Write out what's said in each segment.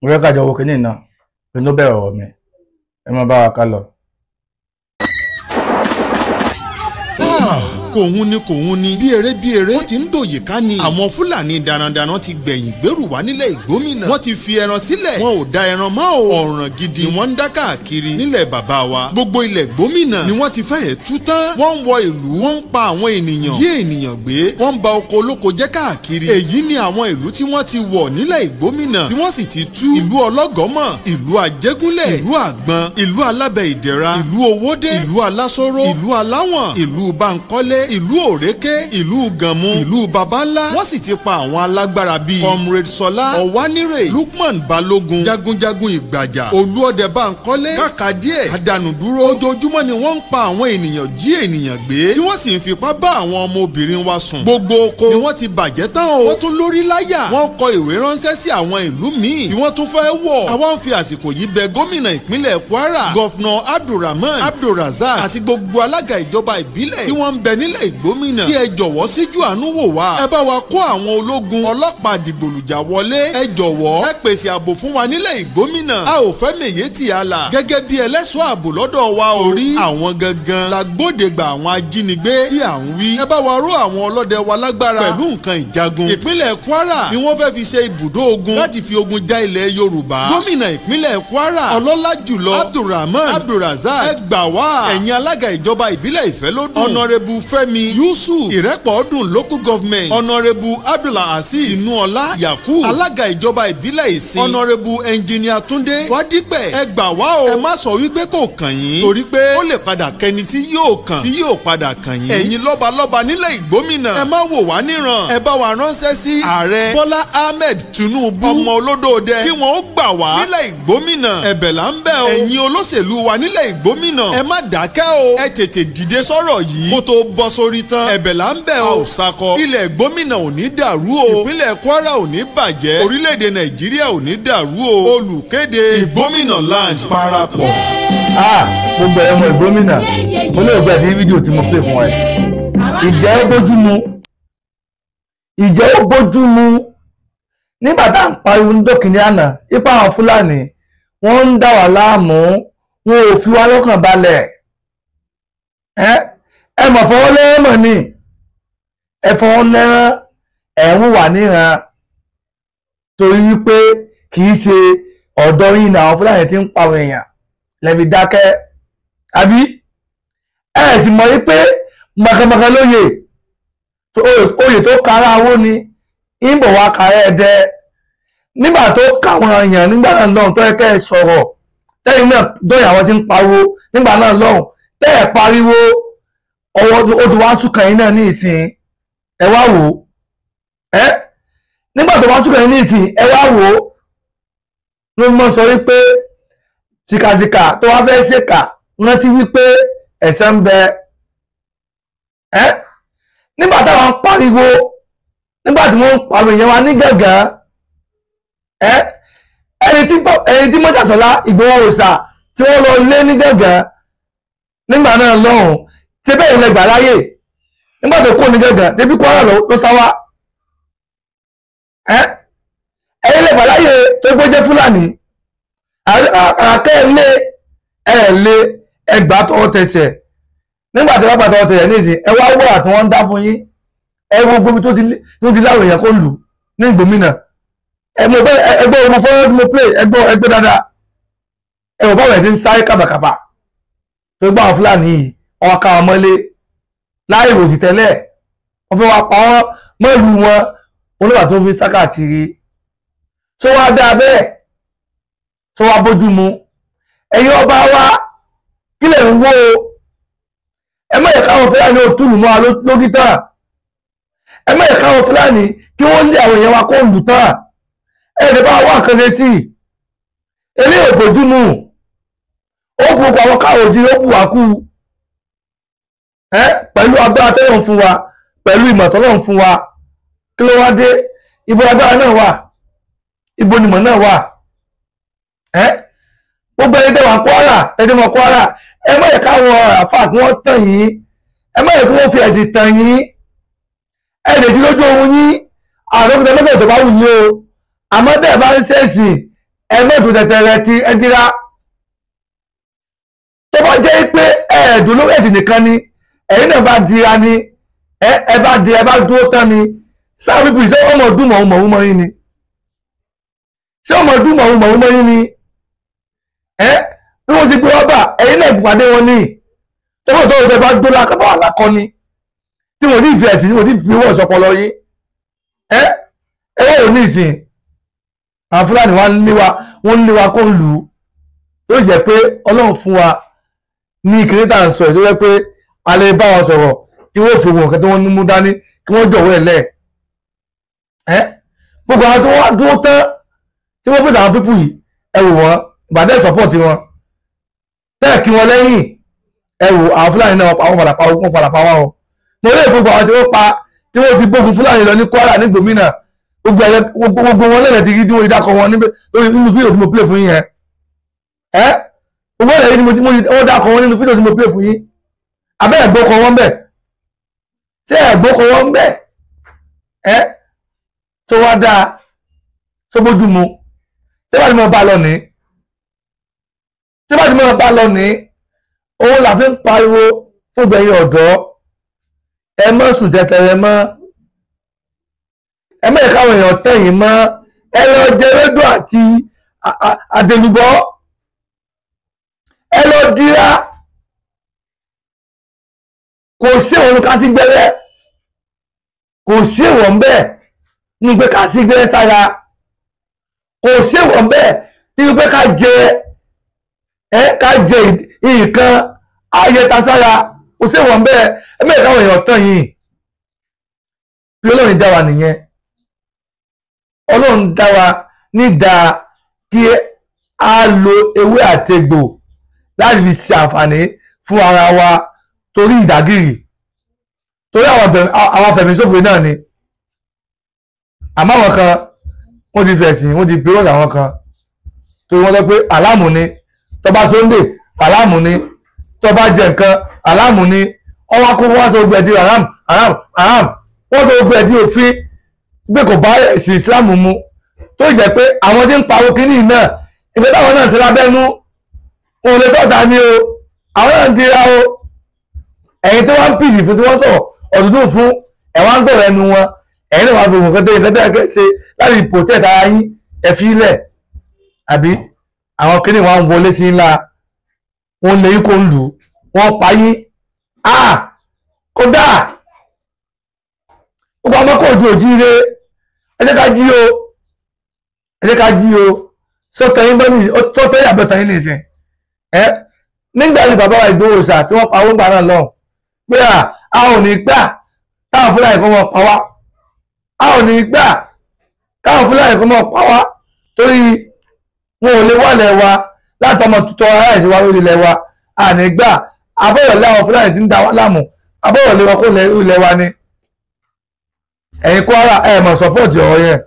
mo fẹ́ ká jọ wo kinní náà pé ló bẹ̀rẹ̀ ọ̀rọ̀ mi ẹ máa bá wa ká lọ. kòhun ni bí eré ó ti ń dòye ká ni àwọn Fúlàní darandaran ti gbẹ̀yìn gbèrú wá nílẹ̀ Ìgbómìnà wọ́n ti fi ẹran sílẹ̀ wọn ò da ẹran mọ́ o ọ̀ràn gidi ni wọ́n ń dá káàkiri nílẹ̀ bàbá wa gbogbo ilẹ̀ Ìgbómìnà ni wọ́n ti fẹ́ẹ̀ tú tán wọ́n ń wọ ìlú wọ́n ń pa àwọn ènìyàn jí ènìyàn gbé wọ́n ń ba oko olóko jẹ́ káàkiri èyí ni àwọn ìlú tí wọ́n ti wọ̀ nílẹ̀ Ìgbómìnà tí wọ́n sì ti tú ìlú Ọlọ́gọ́mọ̀ ìlú Àjẹgúnlẹ̀ ìlú Àgbọn ìlú Alábẹ́ Ìdẹ̀ra ìlú Owódé ìlú Alásóró ìlú Aláwọ̀n ìlú Bánkọ́lé ìlú Òréké ìlú Gànmú ìlú Babańlá wọ́n sì ti pa àwọn alágbára bíi Comrade Sọlá Ọ̀wánírè Lukman Balógun jagunjagun Ìgbàjà Olúọdẹ Bánkọ́lé Kàkàdíẹ̀ Àdànùdúró ojoojúmọ́ ni wọ́n ń pa àwọn ènìyàn jí ènìyàn gbé tí wọ́n sì ń fipá bá àwọn ọmọbìnrin wa sùn gbogbo oko ni wọ́n ti bàjẹ́ tán o wọ́n tún lórí láyà wọ́n kọ ìwé ránṣẹ́ sí àwọn ìlú míì tí wọ́n tún fẹ́ wọ̀ àwa ń fi àsìkò yìí bẹ̀ gómìnà ìpínlẹ̀ Kwara Gọ́fúnà Abdulrahman Abdulrazak àti gbogbo alága ìjọba ìbílẹ̀ tí wọ́n ń bẹ nílẹ̀ Ìgbómìnà kí ẹ jọ̀wọ́ síjú àánú wò wá ẹ bá wa kó àwọn ológun ọlọ́pàá dìgbòlùjà wọlé ẹ jọ̀wọ́ ẹ pèsè ààbò fún wa nílẹ̀ Ìgbómìnà a ò fẹ́ mèyétì àlà gẹ́gẹ́ bí ẹlẹ́ṣọ́ ààbò lọ́dọ̀ wa orí àwọn gangan la gbódegba àwọn ajínigbé tí à ń wí ẹ bá wa ró àwọn ọlọ́dẹ wa lágbára pẹ̀lú nǹkan ìjagun ìpínlẹ̀ Kwara ni wọ́n fẹ́ fi ṣe ibùdó ogun láti fi ogun já ilẹ̀ Yorùbá gómìnà ìpínlẹ̀ Kwara ọlọ́lá jùlọ Abdulrahman Abdulrazak ẹ gbà wá ẹ̀yin alága ìjọba ìbílẹ̀ Ìfẹ́lódùn ọ̀nàrẹ́bù Fẹ́mi Yusuf Ìrẹ́pọ̀ọ́dùn local government ọ̀nàrẹ́bù Abdulaziz Tinúọlá Yakub alága ìjọba ìbílẹ̀ Ìsìn ọ̀nàrẹ́bù ẹnjìníà Túndé Fádípẹ̀ ẹ gbà wá o ẹ má sọ wípé kò kàn yín torí pé ó lè padà kẹni tí yóò kàn tí yóò padà kàn yín ẹ̀yin lọ́balọ́ba nílẹ̀ Ìgbómìnà ẹ má wò wá níran ẹ bá wa ránṣẹ́ sí ààrẹ Bọ́lá Ahmed Tinubu ọmọ olódòdẹ kí wọ́n ó gbà wá nílẹ̀ Ìgbómìnà ẹ̀bẹ̀ là ń bẹ̀ o ẹ̀yin olóṣèlú wa nílẹ̀ Ìgbómìnà ẹ má dákẹ́ o ẹ tètè dìde sọ̀rọ̀ yìí kó tó bọ́ sórí tán ẹ̀bẹ̀ là ń bẹ̀ o sakọ ilẹ̀ Ìgbómìnà ò ní dàrú o ìpínlẹ̀ Kwara ò ní bàjẹ́ orílẹ̀-èdè Nàìjíríà ò ní dàrú o olùkéde Ìgbómìnà land parapọ̀. Gbogbo ẹ̀mọ Ìgbómìnà mo lè gbà tí fídíò tí mo pè fún ẹ ìjẹ́ ó bójú mu nígbà tá à ń pariwo ní dókìní àná ipa àwọn Fúlàní wọ́n ń dá wa láàmú wọn ò fi wá lọ́kàn balẹ̀ ẹ mọ̀ fọwọ́ lẹ́rán ni ẹ fọwọ́ lẹ́rán ẹ̀ ń wà níran torí wípé kì í ṣe ọ̀dọ̀ yín ní àwọn Fúlàní tí ń pa àwọn èèyàn lẹ́bi dákẹ́ àbí ẹ sì mọ̀ wípé mọ̀kànmọ̀kàn lóye oyè tó kára owó ni ìbò wa kàrẹ́ ẹ̀dẹ́ nígbà tó káwọn èèyàn nígbà náà lọ́hùn tó yẹ kẹ́ ẹ sọ̀rọ̀ tẹ́yìn náà dọ́yà àwọn tí ń pariwo nígbà náà lọ́hùn tẹ́ ẹ pariwo ọwọ́ ó ti wá súnkàn yín náà ní ìsìn ẹ wá wò ó nígbà tó wá súnkàn yín ní ìsìn ẹ wá wò ó ló mọ̀ sọ wípé tìkàtìkà tó wá fẹ́ ṣèkà rántí wípé ẹ̀san ń bẹ nígbà táwọn pariwo nígbà tí wọ́n ń pariwo ìyẹn wa ní gàngán ẹni tí Mọ́jàsọ́lá Ìgbòho Òòṣà tí wọ́n lọ lé ní gàngán nígbà náà lọ́hùn tí bẹ́ẹ̀ ilẹ̀ gbà láyè nígbà tó kó ní gàngán débi Kwara ló sáwá ẹ̀yin lè gbà láyè tó gbé jẹ́ Fúlàní àkàkẹ́ lé ẹgbàá tọwọ́ tẹsẹ̀ nígbà tí wọ́n gbà tọwọ́ tẹsẹ̀ ní ìsìn ẹ wá wọ́ àti wọ́n ń dá fún yín ẹ wo gbogbo tó ti láwọn èèyàn kó lù ní Ìgbómìnà ẹgbẹ́ ọmọ fọ́nrán tí mo play ẹgbẹ́ dáadáa ẹwọ báwọn ẹ̀ ti ń sáré kàbàkàbà tó gbá àwọn Fúlàní yìí wọ́n ká wọn mọ́lé láì rò tìtẹ́lẹ̀ wọ́n fẹ́ wá pa wọ́n mọ́lù wọn olóòwà tó fi sákàkiri tó wá dáa bẹ́ẹ̀ tó wá bójú mu ẹ̀yin ọba wa kí lè ń wó o ẹ má yẹ káwọn Fúlàní ò túlù mọ́ lórí tán ẹ má yẹ káwọn Fúlàní kí wọ́n lé àwọn èèyàn wa kó lù tán ẹ̀ẹ́dẹ̀ bá wà nǹkan ṣe sí ilé òbójú mu ó bu àwọn káwọn òjì ó bù wá kú pẹ̀lú agbára tọ́lọ́run fún wa pẹ̀lú ìmọ̀ tọ́lọ́run fún wa kí ló wá dé ibo agbára náà wà ibo nìmọ̀ náà wà gbogbo ẹni tẹ́wà Kwara ẹ má yẹ káwọn àfáà kí wọ́n tàn yín ẹ má yẹ kí wọ́n fi ẹ̀sìn tàn yín ẹ̀ẹ́dẹ̀ tí lójú ohun yín àwọn ọ̀dọ́kùnrin mẹ́sẹ̀ tó bá wù yín o àmọ́ tẹ́ ẹ bá ń ṣẹ̀sìn ẹ mọ́tò tẹ̀tẹ̀rẹ̀ ti ẹ dira tó bá jẹ́ pé ẹ̀ẹ́dùn lórí ẹ̀sìn nìkan ni ẹ̀yin náà bá dira ni ẹ bá di ẹ bá dúró tán ni sáà pípì ṣé ọmọ ọdún mọ̀ọ́mọ̀ mọ́ yín ni ṣé ọmọ ọdún mọ̀ọ́mọ̀ mọ́ yín ni bí wọ́n sì pé ọba ẹ̀yin náà ìpàdé wọn ní tọ́pọ̀ tó rẹ̀ bá dó lákàbà àlákọ́ ni tí wọ́n sì fi ẹ̀sìn wọ́n sì fi wọ́n sọpọlọ yín ẹ̀rọ ní ìsìn àwọn Fúlàní wọ́n lé wa kó ń lù ú tó jẹ́ pé Ọlọ́run fún wa ní ìkíní tá à ń sọ ẹ̀ tó jẹ́ pé a lè bá wọn sọ̀rọ̀ kí wọ́n fi wọn kẹ́ tí wọ́n ní mú dání kí wọ́n jọ̀wọ́ ẹ̀ lẹ̀ gbogbo àwọn tó wá dúró tán tí wọ́n fèsì àwọn pípù yìí ẹ wò wọ́n ìbàdàn support wọn tẹ́ẹ̀ kí wọ́n lẹ́yìn ẹ wò àwọn Fúlàní náà wọ́n padà pa wọn o mo lè gbogbo àwọn tí wọ́n pa tí wọ́n ti gbógun Fúlàní lọ ní Kwara ní gómìnà gbogbo wọn lẹ́lẹ̀ ti rí tí wọ́n rí dákọ̀ wọn nínú fídíò tí mo play fún yín yẹn gbogbo ẹ̀rẹ́ yìí ni wọ́n dákọ̀ wọn nínú fídíò tí mo play fún yín abẹ́ ẹ̀gbọ́kọ̀ wọn bẹ̀ tí ẹ̀gbọ́kọ̀ wọn bẹ̀ tó wá dáa tó bójú mu tí bá ti mọ̀ bá lọ ní òun là fi ń pariwo fún gbẹ̀yìn ọ̀dọ́ ẹ mọ́ sùn tẹ́tẹ́rẹ mọ́ ẹ mọ́ ìkáwọn èèyàn tẹ̀yìn mọ́ ẹ lọ jẹ rédíò àti àdèlùbọ́ ẹ lọ dira kò sí òun ká sí gbẹ́rẹ́ kò sí ìwọ̀n bẹ́ẹ̀ ní pé ká sí gbẹ́rẹ́ sára kò sí ìwọ̀n bẹ́ẹ̀ ní pé ká jẹ nǹkan ayẹta sára kò sí ìwọ̀n bẹ́ẹ̀ ẹ mẹ́rin káwọn èèyàn tán yìí bí Ọlọ́run dá wa nìyẹn Ọlọ́run dá wa nídàá kí a lo ewé àtegbò láti fi ṣe àǹfààní fún ara wa torí ìdágìrì torí àwọn afẹ̀míṣòfò náà ni àmọ́ àwọn kan wọ́n ti fẹ̀sìn wọ́n ti pèrò àwọn kan torí wọ́n lọ pé aláàmù ni tó bá Sunday aláàmù ni tó bá jẹ nǹkan aláàmù ni wọ́n wá kó wọ́n sọ gbẹ̀dì haram wọ́n sọ gbẹ̀dì òfin gbé kò bá ẹ̀sìn Islam mu tó jẹ́ pé àwọn tí ń pariwo kínní náà ìgbẹ́ táwọn náà ti lábẹ́nú òun lè sọ̀tà ní o àwọn náà ń dira o ẹ̀yin tí wọ́n ń pìsì fún tí wọ́n sọ̀rọ̀ ọ̀dúndún fún ẹ̀wọ̀n ń gbọ̀rọ̀ ẹnu wọn ẹ̀yin náà wọ́n fi òun kẹ́tẹ́ ṣe láti protect ara yín ẹ̀fí ilẹ̀ àbí àwọn kínní wọn wọlé sí ńlá wọn lè yín kó ń lù wọn pa yín kódà gbogbo ọmọ kò ju òjíire ẹ jẹ́ ká jí o sọ́tẹ̀yìn àbẹ̀tẹ̀yìn nìsín nígbà tí bàbá wa Ìgbòho Òòṣà tí wọ́n pa owó gbà náà lọ pé a ò ní gbà táwọn Fúlàní kan mọ̀ pa wá a ò ní gbà táwọn Fúlàní kan mọ̀ pa wá torí wọn ò lè wálẹ̀ wa láti ọmọ tuntun ara ẹ̀sìn wa lórí ilẹ̀ wa a ní gbà abọ́yọ̀ láwọn Fúlàní tí ń da wá láàmú abọ́yọ̀ lè wọn kó ilẹ̀ wa ni ẹ̀yin Kwara ẹ̀ mọ̀ sọ́pọ̀tì ọ̀rọ̀ yẹn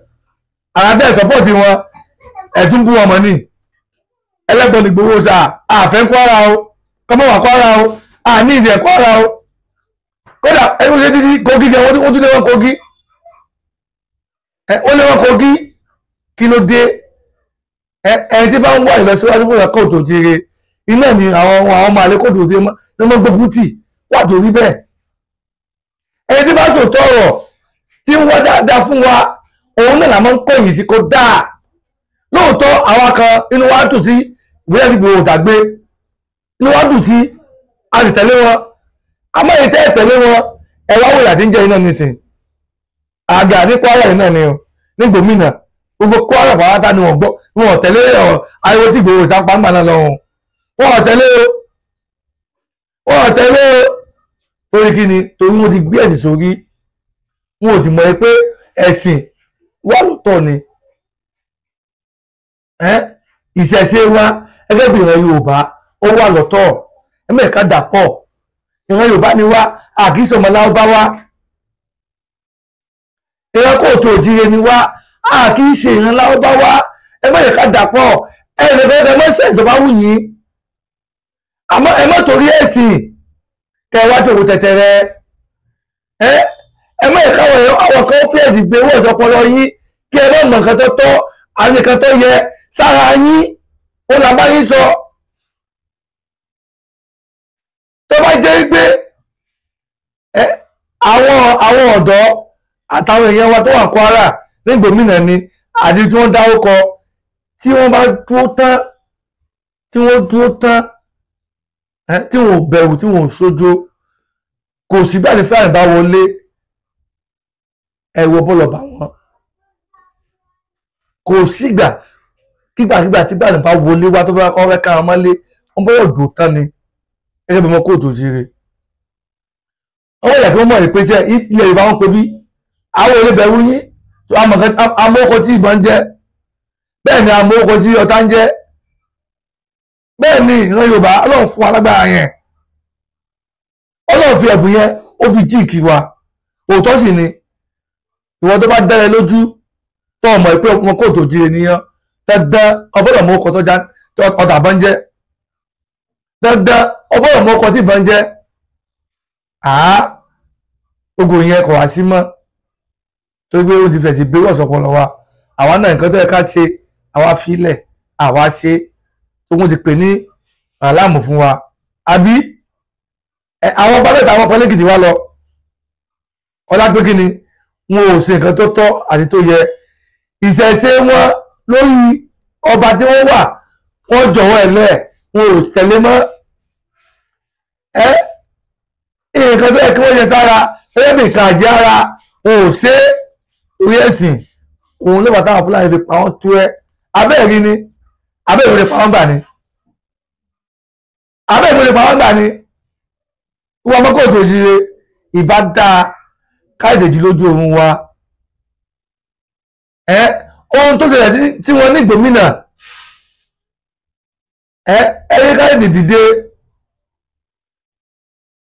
àràdẹ́ sọ́pọ̀tì wọn ẹ̀tún bú ọmọ ní ẹlẹ́gbọ̀n Ìgbòho Òòṣà àfẹ́ Kwara o kọmọ wà Kwara o àní ìdẹ̀ Kwara o kódà ẹni wọ́n ṣe títí Kogi jẹ́ wọ́n tún lé wọn Kogi ó lé wọn Kogi kí ló dé ẹni tí bá ń wà ìlọsíwájú fún ìyàkọ́ tó jire iná ni àwọn ọmọ àlékòdò tí wọ́n gbógun tì wà tó rí bẹ́ẹ̀ ẹni tí bá sòótọ́ ọ̀rọ̀ tí ń wá dáadáa fún wa òun náà làmọ́ ń kọ̀yìn sí kó dáa lóòótọ́ àwọn kan inú wa dùn sí ìwé tí Ìgbòho dàgbé inú wa dùn sí a sì tẹ̀lé wọn àmọ́ èyí tẹ́ tẹ̀lé wọn ẹ̀rọ àwòrán àti ń jẹ́ iná nísìn àgbà ní Kwara iná ni o ní gómìnà gbogbo Kwara pàápàá ni wọ́n gbọ́ wọn tẹ̀lé ariwo tí Ìgbòho sápá ń gbà náà lọ́wọ́ wọn tẹ̀lé torí kí ni torí wọn ti gbé ẹ̀sìn sórí wọn ò ti mọ̀ pé ẹ̀sìn wà lọ́tọ̀ ni ìṣẹ̀ṣe wa gẹ́gẹ́ bí ìran Yorùbá ó wà lọ́tọ̀ ẹ̀mẹ́ẹ̀ká dàpọ̀ ìran Yorùbá ni wá àkísọ̀mọ́ Lárúbáwá ìran Kóòtù Òjíire ni wá àkíṣe ìran Lárúbáwá ẹ̀mẹ́ẹ̀ká dàpọ̀ ẹ̀rẹ̀fẹ̀ẹ́ mọ́sẹ̀ ìjọba wù yín àmọ́ ẹ má torí ẹ̀sìn kẹwàá tòwò tẹ̀tẹ̀rẹ̀ ẹ̀mẹ́ẹ̀ká àwọn kan fẹ́ẹ̀sì gbé owó ìsọpọlọ yín kí ẹ má mọ̀ nǹkan tó tọ́ àti nǹkan tó yẹ sára yín ó là bá yín sọ. tó bá jẹ́ pé àwọn ọ̀dọ́ àtàwọn èèyàn wa tó wà Kwara ní gómìnà ni àti tí wọ́n dárúkọ tí wọ́n bá dúró tán tí wọ́n bẹ̀rù tí wọ́n ṣojo kò sí bí àti Fúlàní bá wọlé ẹ̀wọ̀ bọ́lọ̀ bá wọn kò sígbà kígbàkígbà tí Fúlàní bá wọlé wá tó fẹ́ kọ́ fẹ́ ká wọn mọ́lé wọ́n bọ́lọ̀ dùn tán ni gẹ́gẹ́ bí wọn kóòtù jíire ọwọ́ ìyà kí wọ́n mọ̀ rí pé sí ilẹ̀ Yorùbá wọn pé bí àwọn olébẹ̀rù yín amókò tí ìbọn jẹ́ bẹ́ẹ̀ ni amókò tí ọ̀tá ń jẹ́ bẹ́ẹ̀ ni ìran Yorùbá Ọlọ́run fún alágbára yẹn Ọlọ́run fi ẹ̀bùn yẹn ó fi jíìkì wa òótọ́ sì ni ìwọ tó bá dára lójú tó ọmọ ìpé wọn kóòtù jíire nìyẹn dandan ọbọ̀dọ̀ mọ́ ọkọ̀ tó ọ̀tà bọ́n jẹ́ dandan ọbọ̀dọ̀ mọ́ ọkọ̀ tí ìbọn jẹ́ ogun yẹn kò wá sí mọ́ tó gbé ó ti fẹ̀sì gbé ọ̀sọ̀pọ̀lọ wa àwa náà nǹkan tó yẹ ká ṣe àwa filẹ̀ àwa ṣe ogun ti pè ní aláàmù fún wa àbí àwọn bábẹ́ta àwọn pọ́lẹ́kìtì wa lọ ọlá pé kí ni wọn ò ṣe nǹkan tó tọ́ àti tó yẹ ìṣẹ̀ṣe wọn lórí ọba tí wọ́n wà wọ́n jọ̀wọ́ ẹ̀lẹ́ wọn ò tẹ̀lé mọ́ nǹkan tó yẹ kí wọ́n yẹ sára ẹgbẹ́ mi kà jẹ́ ara wọn ò ṣe orí ẹ̀sìn òun ló bá táwọn Fúlàní fi pa wọ́n tú ẹ abẹ́ẹ̀rí ni abẹ́ẹ̀rí lè pa wọ́n gbà ni abẹ́ẹ̀rí lè pa wọ́n gbà ni wọ́n mọ́ kóòtù òjìire ìbá dáa káìdèjì lójú oorun wa ohun tó ṣẹlẹ̀ tí wọ́n ní gómìnà ẹ̀rí káìdè dìde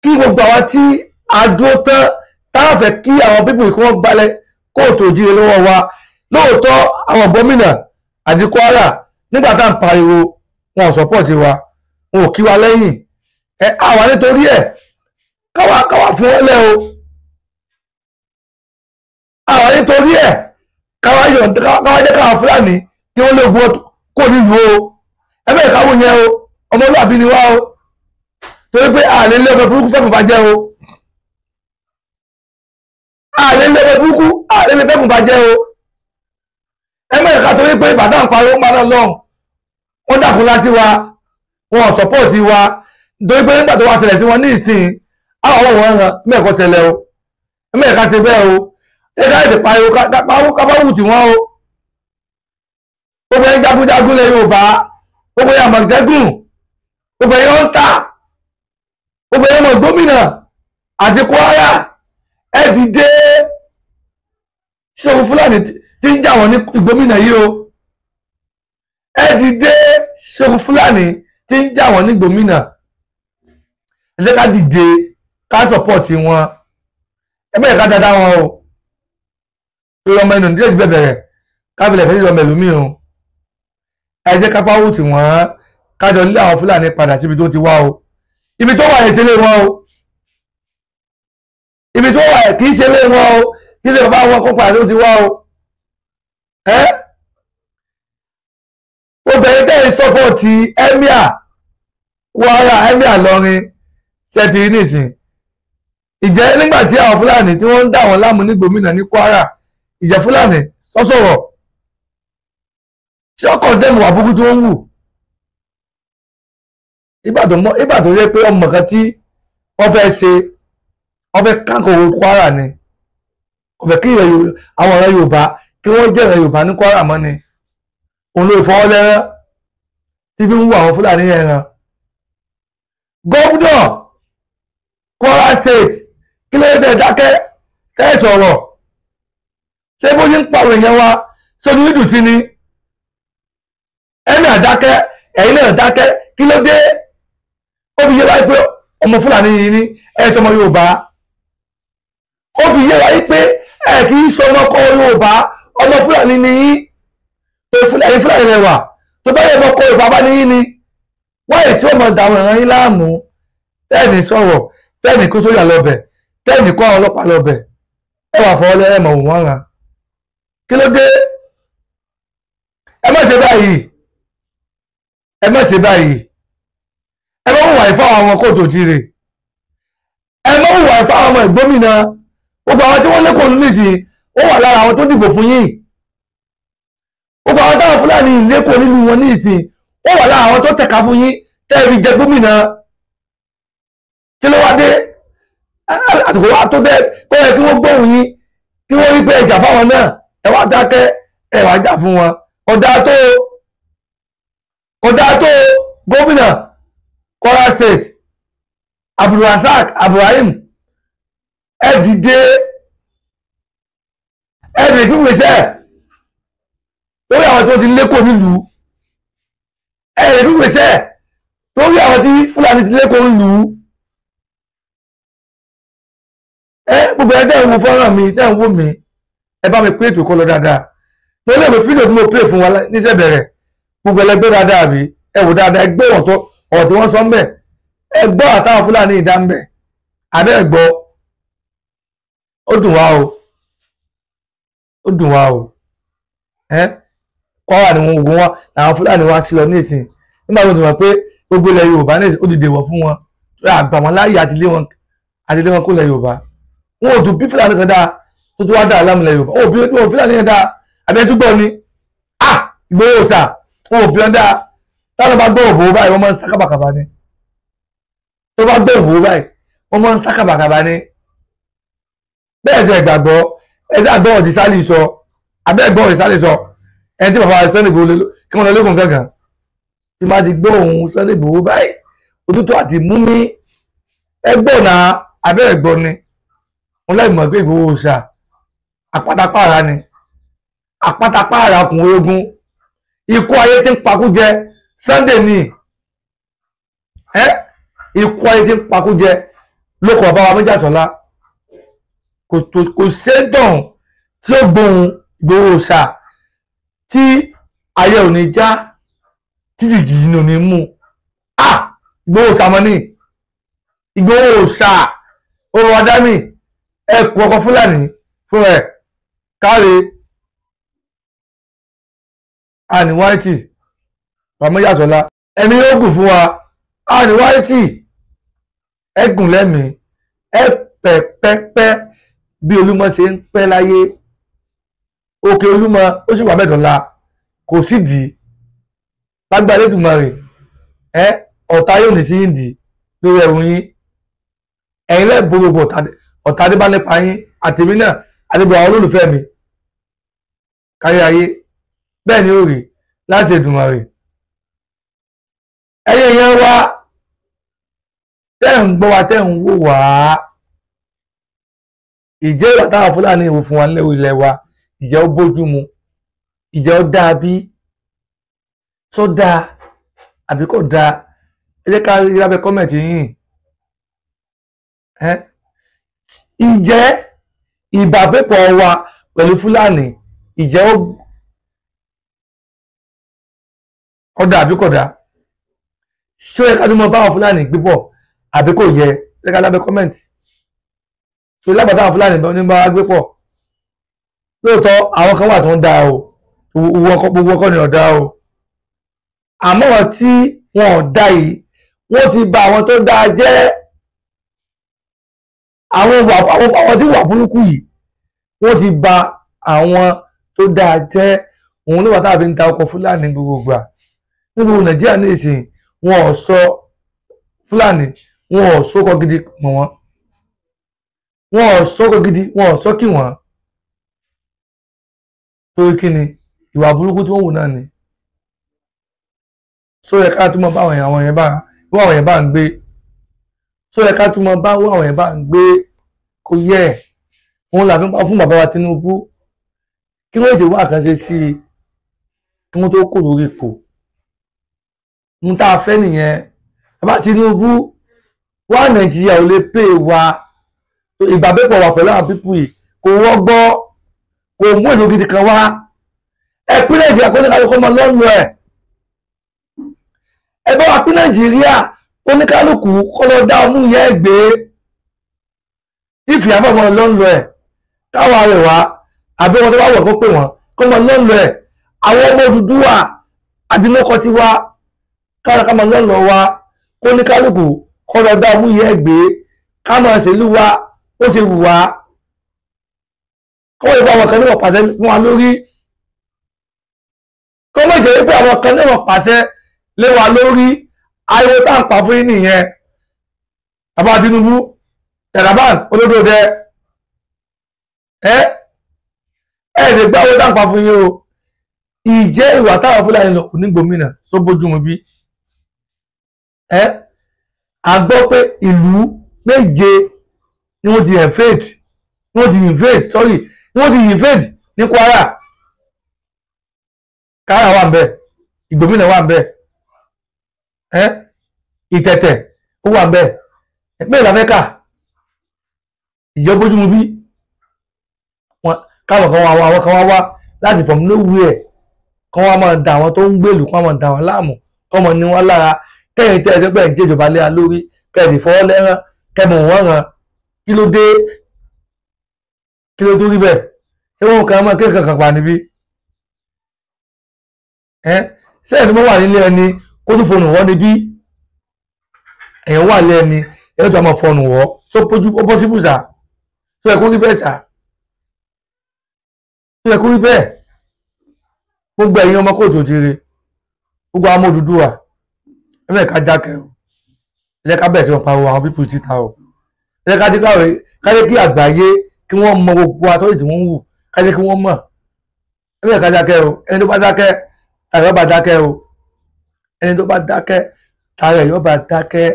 kí gbogbo àwọn tí a dúró tán táwọn fẹ́ kí àwọn pípò kí wọ́n gbalẹ̀ kóòtù òjìire lọ́wọ́ wa lóòótọ́ àwọn gómìnà àti Kwara nígbà tá à ń pariwo wọn ò sọ́pọ̀tì wa wọn ò kí wa lẹ́yìn àwa nítorí ẹ̀ káwa fún wọn lẹ́ o àwa nítorí ẹ̀ káwa jẹ́ káwa Fúlàní kí wọ́n lè gbọ́ kó nílùú o ẹgbẹ́ ìkáwọ́ yẹn o ọmọlúwàbí ni wá o torí pé àlè ilé ọmọ burúkú fẹ́mù bá jẹ́ o àlè ilé ọmọ burúkú àlè ilé fẹ́mù bá jẹ́ o ẹgbẹ́ ìka torí pé bàtà ń pariwo máa lọ lọ́hùn wọ́n dàkún lásì wa wọn ò sọ́pọ̀tì wa torí pé nígbà tó wá ṣẹlẹ̀ sí wọn ní ìsìn àwọn ọmọ wọn ràn mẹ́ẹ̀kọ́ ṣẹlẹ̀ o mẹ́ẹ̀ká ṣe bẹ́ẹ̀ o ẹgbẹ́ èdè pariwo kábáwù tí wọ́n o gbogbo ẹni jagunjagun lẹ Yorùbá gbogbo ẹni àmọ̀tẹ́gùn gbogbo ẹni ọ̀ǹtà gbogbo ẹni ọmọ gómìnà àti Kwara ẹ dìde ṣòro Fúlàní tí ń jà wọ́n ní gómìnà yìí o ẹ dìde ṣòro Fúlàní tí ń jà wọ́n ní gómìnà ẹ jẹ́ ká dìde ká sọpọ́ọ̀tì wọn ẹ bẹ́ẹ̀ ká dáadáa wọn o lórí ọmọ inú díẹ̀ ti bẹ̀rẹ̀ kábílẹ̀ fẹ́ lọ́mọ ẹlòmíì o ẹ jẹ́ ká pàwọ́ tì wọ́n kájọ lé àwọn Fúlàní padà síbi tó ti wá o ibi tó wà yẹn ṣe lé wọn o ibi tó wà yẹn kì í ṣe lé wọn o kì í ṣe bàbá wọn kó padà tó ti wá o obìnrin tẹ́ ẹ sọ́pọ̀tì Emir Kwara Emir Ìlọrin ṣẹ́tì nísìn ìjẹ́ nígbà tí àwọn Fúlàní tí wọ́n ń dà wọ́n láàmú ní gómìnà ní Kwara ìjẹ́ Fúlàní sọ́sọ̀rọ̀ tí ọkọ̀ dẹ́nu wà búkú tó ń wù ìgbà tó yẹ pé ọmọ kan tí wọ́n fẹ́ ṣe wọ́n fẹ́ kánkòrò Kwara ni kò fẹ́ kí àwọn ọ̀rẹ́ Yorùbá kí wọ́n jẹ́ ọ̀rẹ́ Yorùbá ní Kwara mọ́ ni òun ló fọwọ́ lẹ́rán tí fi ń wù àwọn Fúlàní ẹran gómìnà Kwara State kí ló dé dákẹ́ tẹ́ sọ̀rọ̀ ṣé bó ṣe ń pàrọ̀ èèyàn wa sórí ìdù sí ni ẹ̀mí àdákẹ́ ẹ̀yìn náà dákẹ́ kí ló dé ó fi yé wáyé pé ọmọ Fúlàní yìí ní ẹ̀ tọmọ Yorùbá ó fi yé wáyé pé ẹ̀ kì í sọ ọmọkọ Yorùbá ọmọ Fúlàní ni yín pé Fúlàní rẹ̀ wà tó bá yẹ ọmọkọ Yorùbá bá ní yín ni wáyé tí ó mọ̀ dàwọn ìran yín láàmú tẹ́ẹ̀nì sọ̀rọ̀ tẹ́ẹ̀nì kó sóyà lọ́bẹ̀ tẹ́ẹ̀nì kó àwọn ọlọ́pàá lọ́bẹ̀ ẹ wà fọwọ́ lẹ́rẹ̀ mọ̀ wọ́n ràn kí ló dé ṣe báyìí ẹ má ṣe báyìí ẹ má wùwà ìfáwọn ọmọ kóòtù jíire ẹ má wùwà ìfáwọn ọmọ ìgbómìnà gbogbo àwọn tí wọ́n lẹ́kọ̀ọ́ nísìnyí ó wà lára àwọn tó dìbò fún yín gbogbo àwọn táwọn Fúlàní lẹ́kọ̀ọ́ nínú wọn ní ìsìn ó wà lára àwọn tó tẹ̀ka fún yín tẹ́ẹ̀rí jẹ gómìnà kí ló wá dé àsìkò wa tó bẹ́ẹ̀ tó yẹ kí wọ́n gbóhùn yín kí wọ́n rí pé ẹjà fáwọn náà ẹ wá dákẹ́ ẹ wá jà fún wọn ọ̀dà tó gómìnà Kwara State Abdulrasaq Abdulrahim ẹ dìde ẹ lè gbígbèsè lórí àwọn tó ti lẹ́kọ̀ọ́ nílùú ẹ lè gbígbèsè lórí àwọn tí Fúlàní ti lẹ́kọ̀ọ́ nílùú gbogbo ẹ tẹ́ ń wo fọ́nrán mi tẹ́ ń wò mí ẹ bá mi pé ètò kọ́ lọ dáadáa mo lè mọ fídíò tí mo pè fún wa níṣẹ́ bẹ̀rẹ̀ gbogbo ẹlẹgbẹ́ dáadáa bí ẹ wò dáadáa ẹgbẹ́ ọ̀rọ̀ tí wọ́n sọ ń bẹ̀ ẹ gbọ́ àtàwọn Fúlàní ìdá ń bẹ̀ abẹ́ ẹ gbọ́ ó dùn wá o Kwara ni wọn ògùn wọn làwọn Fúlàní wá sí lọ ní ìsìn nígbà tó ti mọ̀ pé gbogbo ilẹ̀ Yorùbá ní ìsìn ó dìde wọ̀ fún wọn àgbà wọn láàyè àtìlé wọn kó lẹ̀ Yorùbá wọn ò tún bí Fúlàní kan dáa tó tó wá dáa lámùlẹ̀ Yorùbá wọn ò bí Fúlàní kan dáa abẹ́túgbọ́ ni Ìgbòho òòṣà wọn ò bí wọn dáa táwọn bá gbọ́ òbò báyìí wọ́n máa ń sá kàbàkàbà ni tó bá gbọ́ òbò báyìí wọ́n máa ń sá kàbàkàbà ni bẹ́ẹ̀ sì ẹ̀gbàgbọ́ ẹ̀sẹ̀ àgbọ̀ ọ̀dìsálì sọ abẹ́ẹ̀gbọ́ ọ̀dìsálì sọ ẹni tí bàbá Sunday Igboho kí wọ́n lọ lẹ́kùn gángan tí máa ti gbọ́ ohun Sunday Igboho báyìí òtútù àti mú mi ẹgbẹ́ ọ̀nà abẹ́ẹ̀gbọ́ ni wọn láì mọ̀ pé Ìgbòho òòṣà àpátápàrà ni àpátápàrà ọkùnrin ogun ikú ayé tí ń pakú jẹ Sunday ni ikú ayé tí ń pakú jẹ lóko ọba wa Méjàsọ́lá kò sédàn tí ó gbóhùn Ìgbòho òòṣà tí ayé ò ní já títí jìjì ní ò ní mú Ìgbòho òòṣà mọ́ ní Ìgbòho òòṣà orò adámì ẹ̀kọ́ ọkọ̀ Fúlàní fún ẹ̀ káre àníwáìtì Méjàsọ́lá ẹni yóò gùn fún wa àníwáìtì ẹgùn lẹ́mìí ẹ pẹ́pẹ́pẹ́ bí Olúmọ ṣe ń pẹ́ láyé òkè Olúmọ ó sì wà mẹ́dọ̀ọ́lá kò sídìí lágbàdo Èdùmàrè ọ̀tá yóò ní sí yìndì lórí ẹ̀rù yín ẹ̀yin lẹ́ẹ̀bù gbogbo ọ̀tá dé bá nípa yín àtèmi náà àti gbogbo àwọn olólùfẹ́ mi kárí ayé bẹ́ẹ̀ ni ó rí láti Èdùmàrè ẹ̀yin yẹn wá tẹ́ ń gbọ́ wa tẹ́ ń wò wá ìjẹ́ ìwà táwọn Fúlàní ìwò fún wa nílẹ̀ ilẹ̀ wa ìjẹ́ ó bójú mu ìjẹ́ ó dáa bí tó dáa àbí kò dáa ẹ jẹ́ ká rí lábẹ́ kọ́mẹ̀ntì yìí ìjẹ́ ìbágbépọ̀ wa pẹ̀lú Fúlàní ìjẹ́ ó dáa àbí kò dáa ṣé ó yẹ ká tó mọ báwọn Fúlàní gbépọ̀ àbí kò yẹ ẹ ká lábẹ́ kọ́mẹ̀ntì tó lábàá táwọn Fúlàní ní bá gbé pọ̀ lóòótọ́ àwọn kan wà tó ń dáa o gbogbo ọkọ ni ọ̀dá o àmọ́ wọn tí wọn ò dá yìí wọ́n ti bà àwọn tó dáa jẹ́ àwọn tí wà burúkú yìí wọ́n ti bà àwọn tó dáa jẹ́ òun ló wà táàbí ń ta ọkọ̀ Fúlàní gbogbo gbà nínú Nàìjíríà ní ìsìn wọn ò sọ Fúlàní wọn ò sókọ gidi mọ́ wọn ò sọ́kọ̀ gidi wọn ò sọ́kì wọ́n torí kí ni ìwà burúkú tí wọ́n wù náà ni só yẹ ká túmọ̀ báwọn èèyàn bá ń gbé só yẹ ká túmọ̀ báwọn èèyàn bá ń gbé kò yẹ òun làfi ń pa fún bàbá wa Tinubu kí wọ́n ètò wá àkànṣe sí i kí wọ́n tó kò lórí ipò ń tá a fẹ́ nìyẹn bàbá Tinubu wá Nàìjíríà ò lè pè wá ìgbàgbépọ̀ wà pẹ̀lú àwọn pípù yìí kò wọ́gbọ́ kò mú èso gidi kan wá ẹ̀pín Nàìjíríà kó ní kálukú ọmọ lọ́nà ẹ bá wa pín Nàìjíríà kó ní kálukú kó lọ dá ọmú yẹn gbé tí ìfìyà fún ọmọ lọ́nà káwa rẹ̀ wá àbí wọn tó bá wọ̀ kó pè wọ́n kó mọ lọ́nà àwọn ọmọ Odùduwà adínlọ́kọ ti wá kára ká máa lọ́nà wa kó ní kálukú kọ́ lọ dá mú yẹ gbé ká máa ṣèlú wa ó ṣe wù wá kọ́ wọ́n ìbá àwọn kan níwọ̀n pàṣẹ fún wa lórí kọ́ mọ̀ jẹ́ pé àwọn kan níwọ̀n pàṣẹ lé wa lórí ariwo tá à ń pa fún yín nìyẹn bàbá Tinubu tẹ̀lábàn olódò dẹ lè gbá owó tá à ń pa fún yín o ìjẹ́ ìwà táwọn Fúlàní lọ ní gómìnà só bójúmu bí a gbọ́ pé ìlú méje ni wọ́n ti invade ni wọ́n ti invade ní Kwara wà ń bẹ̀ ìgbòmìnà wà ń bẹ̀ Ìtẹ̀tẹ̀ ó wà ń bẹ̀ mẹ́rin láfẹ́kà ìjọ bójúmu bí káwọn kan wá láti fọ̀mù lówù ẹ̀ kán wá máa da àwọn tó ń gbèlú kán máa da wọn láàmú kán máa ní wọn lára kẹ́yìn tẹ́ ẹ̀jẹ̀ pẹ́ ń jẹ́jọba lé wa lórí kẹ́ẹ̀dì fọwọ́ lẹ́rán kẹ́mọ̀ wọ́n ràn kí ló tó rí bẹ́ẹ̀ ṣé wọn kàn máa kéèkàn kan pa níbí sẹ́yìn tó wà nílé ẹni kó tún fọnù wọ́n níbí èèyàn wà nílé ẹni ẹni tó máa fọnù wọ́ tó bọ́ sí bùsà tó yẹ kó rí bẹ́ẹ̀ sà tó yẹ kó rí bẹ́ẹ̀ gbogbo ẹ̀yin ọmọ kóòtù òjìrè gbogbo àwọn ọmọ Odùduwà ẹ̀mẹ́ ká jákẹ́ o ẹ̀jẹ̀ ká bẹ̀rẹ̀ sí wọn pariwo àwọn pípù síta o ẹ̀jẹ̀ ká jẹ́ kí àgbáyé kí wọ́n mọ gbogbo àtọ́jú tí wọ́n ń wù ká jẹ́ kí wọ́n mọ̀ ẹ̀mẹ́ ká jákẹ́ o ẹni tó bá dákẹ́ tààrẹ̀ yóò bá dákẹ́ o ẹni tó bá dákẹ́ tààrẹ̀ yóò bá dákẹ́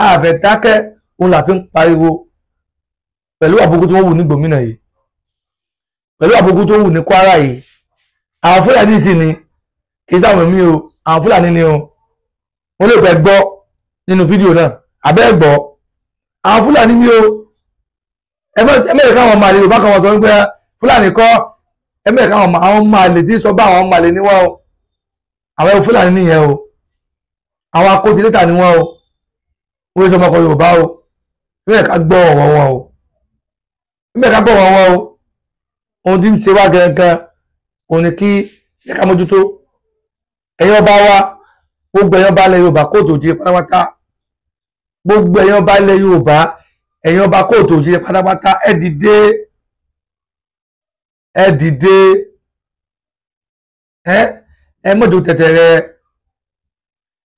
àfẹ́ dákẹ́ òun là fi ń pariwo pẹ̀lú àbùkù tí wọ́n wù ní gómìnà yìí pẹ̀lú àbùkù tó wù ní Kwara yìí àwọn Fúlàní sì ni kì í sáwọn mi o àwọn Fúlàní ni o mo lè pẹ́ gbọ́ nínú fídíò náà abẹ́ gbọ́ àwọn Fúlàní ni o ẹmẹ́rẹ̀ káwọn máa lè Yorùbá kan wọ́n sọ wípé Fúlàní kọ́ ẹmẹ́rẹ̀ káwọn àwọn máa lè tí sọ bá àwọn máa lè ní wọ́n o àwọn Fúlàní nìyẹn o àwọn akótilétà ni wọ́n o wọ́n sọ ọmọkọ Yorùbá o ẹmẹ́rẹ̀ ká gbọ́ ọ̀rọ̀ wọn o ẹmẹ́rẹ̀ ká gbọ́ ọ̀rọ̀ wọn o ohun tí ń ṣe wá gangan òun ni kí ẹ ká mójútó ẹ̀yin ọba wa gbogbo ẹ̀yin ọba ilẹ̀ Yorùbá kóòtù òjì pátápátá gbogbo ẹ̀yin ọba ilẹ̀ Yorùbá ẹ̀yin ọba kóòtù òjì pátápátá ẹ dìde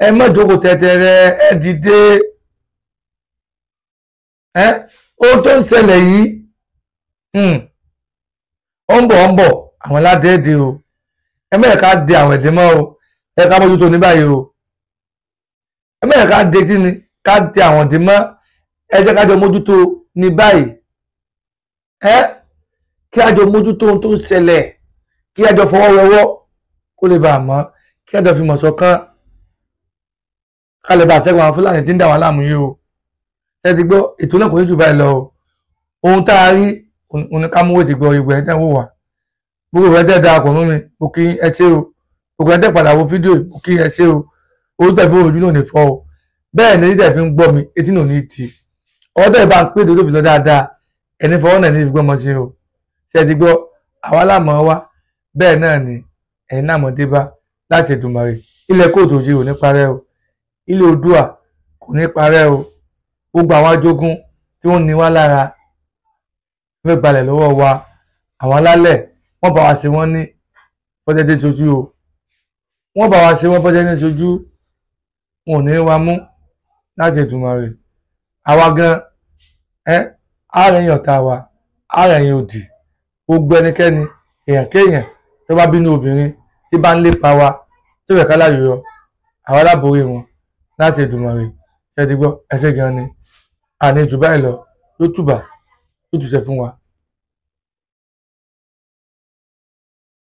ẹ má jókòó tẹ̀tẹ̀rẹ̀ ẹ dìde ohun tó ń ṣẹlẹ̀ yìí ó ń bọ̀ àwọn aládẹ́ẹ̀dẹ́ o ẹmẹ́rẹ̀ ká de àwọn ẹ̀dẹ́ mọ́ o ẹ ká mójútó ní báyìí o ẹmẹ́rẹ̀ ká de tí ni ká de àwọn ẹ̀dẹ́ mọ́ ẹ jẹ́ ká jọ mójútó ní báyìí kí a jọ mójútó ohun tó ń ṣẹlẹ̀ kí a jọ fọwọ́ wọwọ́ kó lè bàa mọ́ kí a jọ fi mọ̀ ṣọ̀kan ká lè bá ṣẹ́gun àwọn Fúlàní tí ń dà wọ́n láàmú yìí o ẹ ti gbọ́ ètò náà kò ní jù báyìí lọ o ohun tá a rí oníkámúwé ti gbọ́ ìgbẹ́ ẹ̀ wò wá gbogbo ẹ̀ tẹ́ darapọ̀ mọ́ mi mo kí ẹ ṣé o gbogbo ẹ̀ tẹ́ padà wo fídíò mo kí ẹ ṣé o owó tẹ̀ fi ojú náà ní fọ́ o bẹ́ẹ̀ ni tẹ̀ fi ń gbọ́ mi etí náà ní ti ọwọ́ tẹ̀ bá ń pè tó fi lọ dáadáa ẹni fọwọ́ náà ní ìfigbọ́ mọ́ sí o ṣe ti gbọ́ àwa láàmọ́ wa bẹ́ẹ̀ náà ni ẹ̀yin náà mọ̀ dé bá láti Èdùmàrè ilẹ̀ kóòtù òjì ò ní parẹ́ o ilẹ̀ Oòduà kò ní parẹ́ o gbogbo àwọn ajógún tí wọ́n ní wá lára fẹ́ gbalẹ̀ lọ́wọ́ wa àwọn alálẹ̀ wọ́n bá wa ṣe wọ́n ní fọ́jẹ́dé sojú o wọ́n bá wa ṣe wọ́n fọ́jẹ́dé sojú wọn ò ní wa mú láti Èdùmàrè àwa gan àárẹ̀yìn ọ̀tá wa àárẹ̀yìn òdì gbogbo ẹnikẹ́ni èèyàn kéèyàn tó bá bínú obìnrin tí bá ń lépa wa tó fẹ́ ká láyò yọ àwa láborí wọn láti Èdùmàrè ṣe ti gbọ́ ẹsẹ̀ gan ni àní jù báyìí lọ ló túbà ló túṣẹ fún wa.